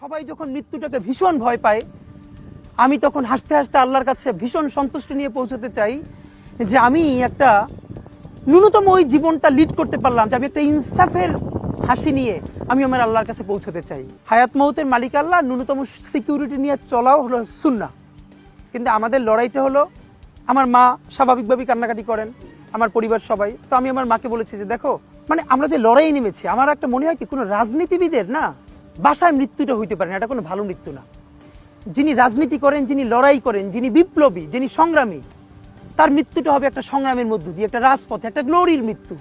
সবাই যখন মৃত্যুটাকে ভীষণ ভয় পায়, আমি তখন হাসতে হাসতে আল্লাহর কাছে ভীষণ সন্তুষ্টি নিয়ে পৌঁছতে চাই যে আমি একটা ন্যূনতম ওই জীবনটা লিড করতে পারলাম, যে আমি একটা ইনসাফের হাসি নিয়ে আমি আমার আল্লাহর কাছে পৌঁছতে চাই। হায়াত মৌতের মালিক আল্লাহ, ন্যূনতম সিকিউরিটি নিয়ে চলাও হলো সুন্নাহ। কিন্তু আমাদের লড়াইটা হলো, আমার মা স্বাভাবিকভাবেই কান্নাকাটি করেন, আমার পরিবার সবাই। তো আমি আমার মাকে বলেছি যে দেখো, মানে আমরা যে লড়াই নেমেছি, আমার একটা মনে হয় কি, কোনো রাজনীতিবিদের না বাসায় মৃত্যুটা হইতে পারে না, এটা কোনো ভালো মৃত্যু না। যিনি রাজনীতি করেন, যিনি লড়াই করেন, যিনি বিপ্লবী, যিনি সংগ্রামী, তার মৃত্যুটা হবে একটা সংগ্রামের মধ্য দিয়ে, একটা রাজপথে, একটা গ্লোরির মৃত্যু।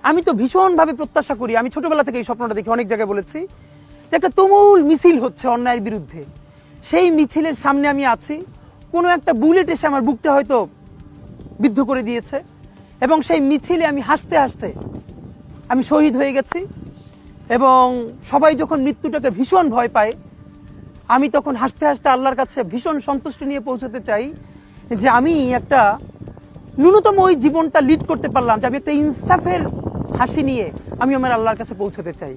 আমি তো ভীষণভাবে প্রত্যাশা করি, আমি ছোটবেলা থেকে এই স্বপ্নটা দেখি, অনেক জায়গায় বলেছি যে একটা তুমুল মিছিল হচ্ছে অন্যায়ের বিরুদ্ধে, সেই মিছিলের সামনে আমি আছি, কোনো একটা বুলেট এসে আমার বুকটা হয়তো বিদ্ধ করে দিয়েছে, এবং সেই মিছিলে আমি হাসতে হাসতে আমি শহীদ হয়ে গেছি। এবং সবাই যখন মৃত্যুটাকে ভীষণ ভয় পায়, আমি তখন হাসতে হাসতে আল্লাহর কাছে ভীষণ সন্তুষ্টি নিয়ে পৌঁছতে চাই যে আমি একটা ন্যূনতম ওই জীবনটা লিড করতে পারলাম, যে আমি একটা ইনসাফের হাসি নিয়ে আমি আমার আল্লাহর কাছে পৌঁছতে চাই।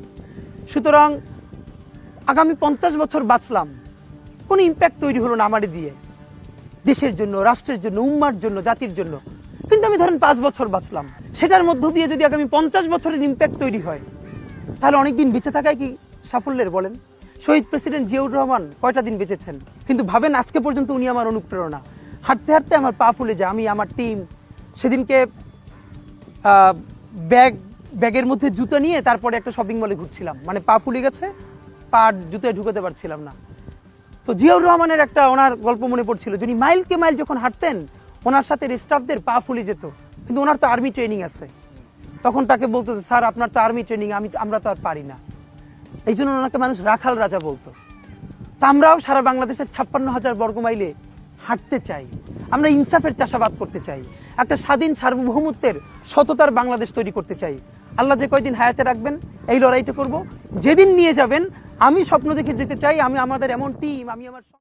সুতরাং আগামী 50 বছর বাঁচলাম, কোনো ইম্প্যাক্ট তৈরি হলো না আমারে দিয়ে, দেশের জন্য, রাষ্ট্রের জন্য, উম্মার জন্য, জাতির জন্য। কিন্তু আমি ধরেন 5 বছর বাঁচলাম, সেটার মধ্য দিয়ে যদি আগামী 50 বছরের ইম্প্যাক্ট তৈরি হয়, তাহলে অনেকদিন বেঁচে থাকায় কি সাফল্যের বলেন? শহীদ প্রেসিডেন্ট জিয়াউর রহমান কয়টা দিন বেঁচেছেন, কিন্তু ভাবেন আজকে পর্যন্ত উনি আমার অনুপ্রেরণা। হাঁটতে হাঁটতে আমার পা ফুলে যায়, আমি, আমার টিম সেদিনকে ব্যাগের মধ্যে জুতো নিয়ে তারপরে একটা শপিং মলে ঘুরছিলাম, মানে পা ফুলে গেছে, পা জুতোয় ঢুকাতে পারছিলাম না। তো জিয়াউর রহমানের একটা ওনার গল্প মনে পড়ছিল, যিনি মাইলকে মাইল যখন হাঁটতেন, ওনার সাথে স্টাফদের পা ফুলে যেত, কিন্তু ওনার তো আর্মি ট্রেনিং আছে। তখন তাকে বলতো যে স্যার আপনার তো আর্মি ট্রেনিং, আমরা তো আর পারি না। এই জন্য ওনাকে মানুষ রাখাল রাজা বলতো। তা আমরাও সারা বাংলাদেশের 56,000 বর্গমাইলে হাঁটতে চাই, আমরা ইনসাফের চাষাবাদ করতে চাই, একটা স্বাধীন সার্বভৌমত্বের সততার বাংলাদেশ তৈরি করতে চাই। আল্লাহ যে কয়দিন হায়াতে রাখবেন এই লড়াইটা করব, যেদিন নিয়ে যাবেন আমি স্বপ্ন দেখে যেতে চাই, আমি আমাদের এমন টিম, আমি আমার